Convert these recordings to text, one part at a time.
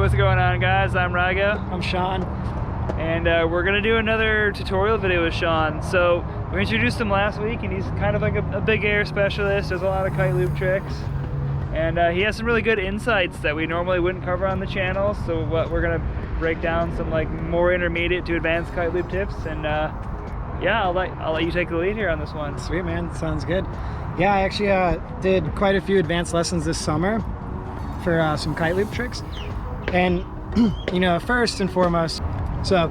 what's going on, guys? I'm Raga. I'm Shaun. And we're gonna do another tutorial video with Shaun. So we introduced him last week, and he's kind of like a big air specialist. Does a lot of kite loop tricks, and he has some really good insights that we normally wouldn't cover on the channel. So what we're gonna break down some like more intermediate to advanced kite loop tips, and yeah, I'll let you take the lead here on this one. Sweet, man. Sounds good. Yeah, I actually did quite a few advanced lessons this summer for some kite loop tricks. And you know, first and foremost, so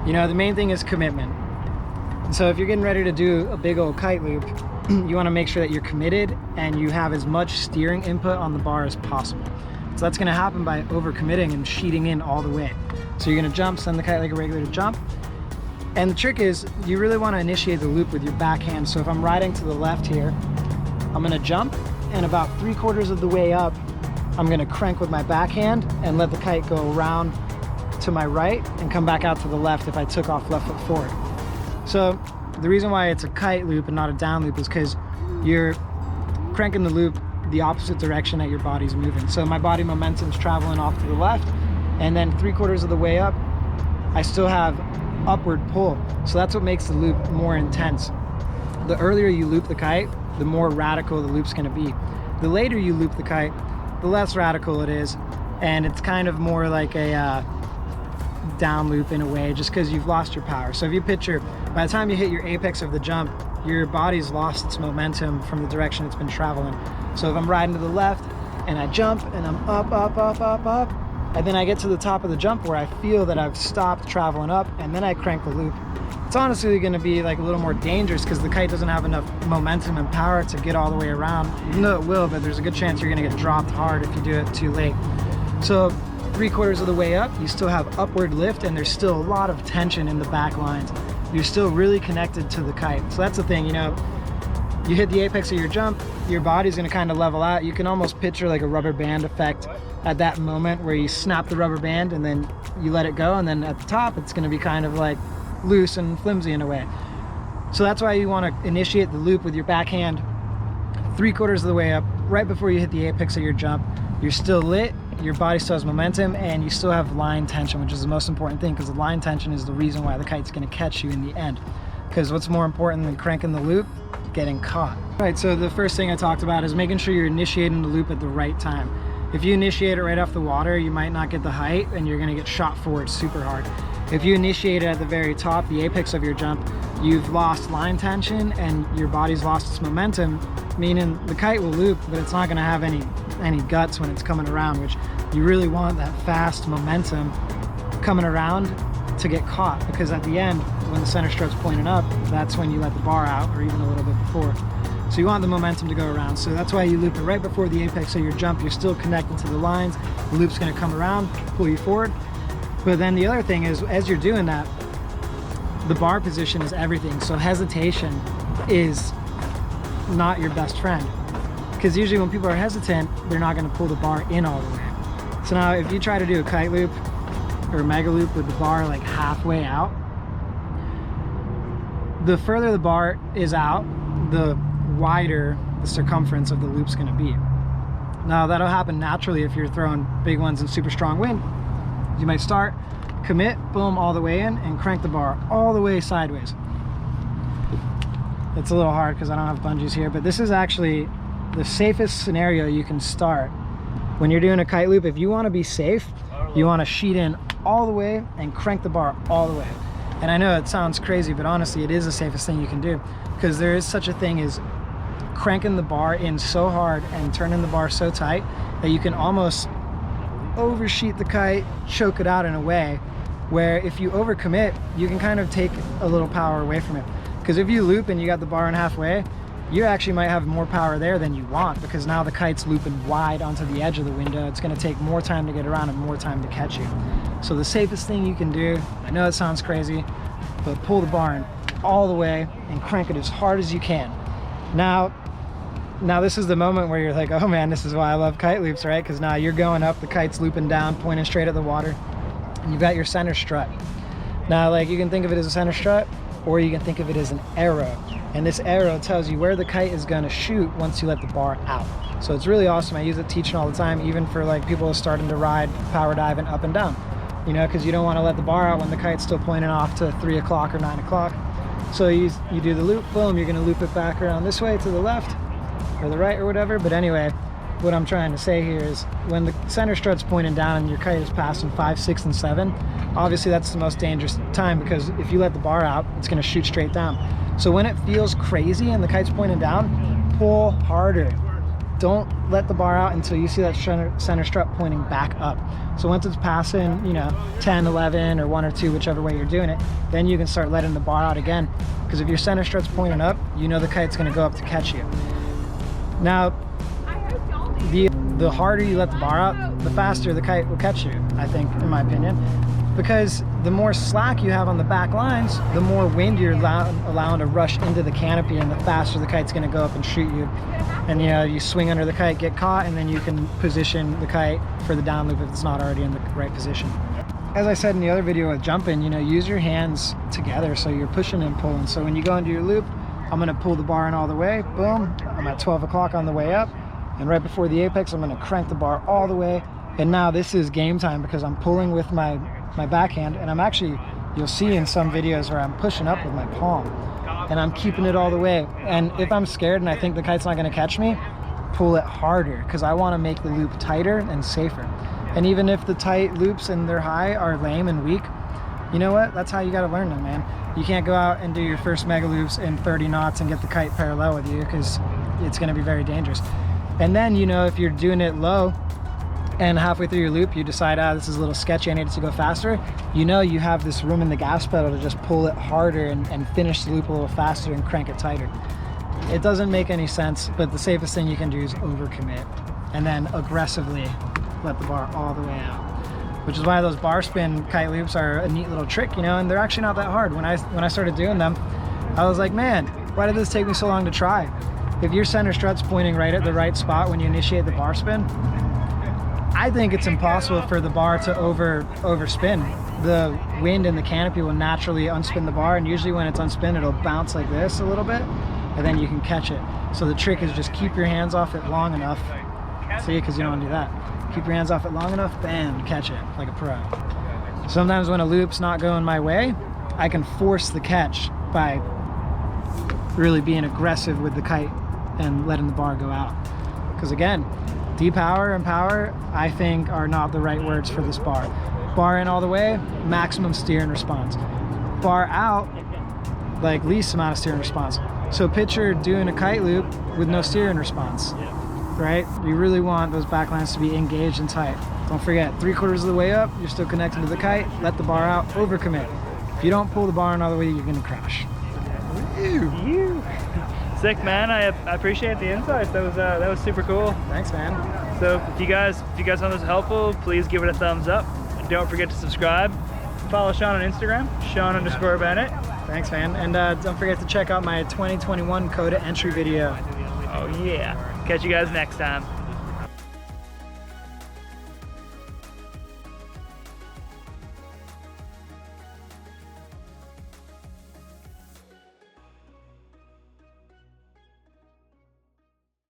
you know, the main thing is commitment. So if you're getting ready to do a big old kite loop, you want to make sure that you're committed and you have as much steering input on the bar as possible. So that's going to happen by overcommitting and sheeting in all the way. So you're going to jump, send the kite like a regular jump. And the trick is, you really want to initiate the loop with your backhand. So if I'm riding to the left here, I'm going to jump, and about 3/4 of the way up, I'm going to crank with my backhand and let the kite go around to my right and come back out to the left if I took off left foot forward. So the reason why it's a kite loop and not a down loop is because you're cranking the loop the opposite direction that your body's moving. So my body momentum's traveling off to the left, and then 3/4 of the way up, I still have upward pull. So that's what makes the loop more intense. The earlier you loop the kite, the more radical the loop's going to be. The later you loop the kite, the less radical it is, and it's kind of more like a down loop in a way, just because you've lost your power. So if you picture, by the time you hit your apex of the jump, your body's lost its momentum from the direction it's been traveling. So if I'm riding to the left and I jump and I'm up, and then I get to the top of the jump where I feel that I've stopped traveling up, and then I crank the loop, it's honestly going to be like a little more dangerous because the kite doesn't have enough momentum and power to get all the way around. Even though it will, but there's a good chance you're going to get dropped hard if you do it too late. So 3/4 of the way up, you still have upward lift, and there's still a lot of tension in the back lines. You're still really connected to the kite. So that's the thing, you know, you hit the apex of your jump, your body's going to kind of level out. You can almost picture like a rubber band effect at that moment where you snap the rubber band and then you let it go, and then at the top it's going to be kind of like loose and flimsy in a way. So that's why you want to initiate the loop with your backhand 3/4 of the way up, right before you hit the apex of your jump. You're still lit, your body still has momentum, and you still have line tension, which is the most important thing, because the line tension is the reason why the kite's going to catch you in the end. Because what's more important than cranking the loop? Getting caught. All right, so the first thing I talked about is making sure you're initiating the loop at the right time. If you initiate it right off the water, you might not get the height and you're going to get shot forward super hard. If you initiate it at the very top, the apex of your jump, you've lost line tension and your body's lost its momentum, meaning the kite will loop, but it's not going to have any guts when it's coming around, which you really want that fast momentum coming around to get caught, because at the end, when the center stroke's pointing up, that's when you let the bar out, or even a little bit before. So you want the momentum to go around. So that's why you loop it right before the apex of your jump. You're still connected to the lines. The loop's going to come around, pull you forward. But then the other thing is, as you're doing that, the bar position is everything. So hesitation is not your best friend, because usually when people are hesitant, they're not going to pull the bar in all the way. So now if you try to do a kite loop or a mega loop with the bar like halfway out, the further the bar is out, the wider the circumference of the loop's going to be. Now that'll happen naturally if you're throwing big ones in super strong wind. You might start, commit, boom, all the way in, and crank the bar all the way sideways. It's a little hard because I don't have bungees here, but this is actually the safest scenario you can start when you're doing a kite loop. If you want to be safe, you want to sheet in all the way and crank the bar all the way. And I know it sounds crazy, but honestly, it is the safest thing you can do, because there is such a thing as cranking the bar in so hard and turning the bar so tight that you can almost oversheet the kite, choke it out in a way where if you overcommit, you can kind of take a little power away from it. Because if you loop and you got the bar in halfway, you actually might have more power there than you want, because now the kite's looping wide onto the edge of the window. It's going to take more time to get around and more time to catch you. So the safest thing you can do, I know it sounds crazy, but pull the bar in all the way and crank it as hard as you can. Now this is the moment where you're like, oh man, this is why I love kite loops, right? Because now you're going up, the kite's looping down, pointing straight at the water, and you've got your center strut. Now, like, you can think of it as a center strut. or you can think of it as an arrow. And this arrow tells you where the kite is gonna shoot once you let the bar out. So it's really awesome. I use it teaching all the time, even for like people starting to ride power diving up and down, you know, because you don't want to let the bar out when the kite's still pointing off to 3 o'clock or 9 o'clock. So you do the loop, boom, you're gonna loop it back around this way to the left or the right or whatever. But anyway, what I'm trying to say here is when the center strut's pointing down and your kite is passing 5, 6, and 7, obviously that's the most dangerous time, because if you let the bar out, it's gonna shoot straight down. So when it feels crazy and the kite's pointing down, pull harder. Don't let the bar out until you see that center strut pointing back up. So once it's passing, you know, 10, 11, or 1 or 2, whichever way you're doing it, then you can start letting the bar out again. Because if your center strut's pointing up, you know the kite's gonna go up to catch you. Now, the harder you let the bar out, the faster the kite will catch you, I think, in my opinion. Because the more slack you have on the back lines, the more wind you're allowing to rush into the canopy, and the faster the kite's gonna go up and shoot you. And you know, you swing under the kite, get caught, and then you can position the kite for the down loop if it's not already in the right position. As I said in the other video with jumping, you know, use your hands together so you're pushing and pulling. So when you go into your loop, I'm gonna pull the bar in all the way, boom, I'm at 12 o'clock on the way up, and right before the apex, I'm gonna crank the bar all the way. And now this is game time, because I'm pulling with my backhand, and I'm actually, you'll see in some videos where I'm pushing up with my palm and I'm keeping it all the way. And if I'm scared and I think the kite's not going to catch me, pull it harder, because I want to make the loop tighter and safer. And even if the tight loops and they're high are lame and weak, you know what, that's how you got to learn them, man. You can't go out and do your first mega loops in 30 knots and get the kite parallel with you, because it's going to be very dangerous. And then, you know, if you're doing it low and halfway through your loop you decide, this is a little sketchy, I need it to go faster, you know you have this room in the gas pedal to just pull it harder and finish the loop a little faster and crank it tighter. It doesn't make any sense, but the safest thing you can do is overcommit and then aggressively let the bar all the way out. Which is why those bar spin kite loops are a neat little trick, you know, and they're actually not that hard. When I started doing them, I was like, man, why did this take me so long to try? If your center strut's pointing right at the right spot when you initiate the bar spin, I think it's impossible for the bar to overspin. The wind in the canopy will naturally unspin the bar, and usually when it's unspin, it'll bounce like this a little bit, and then you can catch it. So the trick is just keep your hands off it long enough. See, because you don't want to do that. Keep your hands off it long enough, bam, catch it like a pro. Sometimes when a loop's not going my way, I can force the catch by really being aggressive with the kite and letting the bar go out. Because again, depower and power, I think, are not the right words for this bar. Bar in all the way, maximum steer and response. Bar out, like least amount of steer and response. So picture doing a kite loop with no steer and response, right? You really want those backlines to be engaged and tight. Don't forget, 3/4 of the way up, you're still connected to the kite, let the bar out, overcommit. If you don't pull the bar in all the way, you're gonna crash. Sick, man. I appreciate the insights. That was super cool. Thanks, man. So if you guys found this helpful, please give it a thumbs up. And don't forget to subscribe. Follow Shaun on Instagram, Shaun_Bennett. Thanks, man. And don't forget to check out my 2021 Coda entry video. Oh yeah. Catch you guys next time.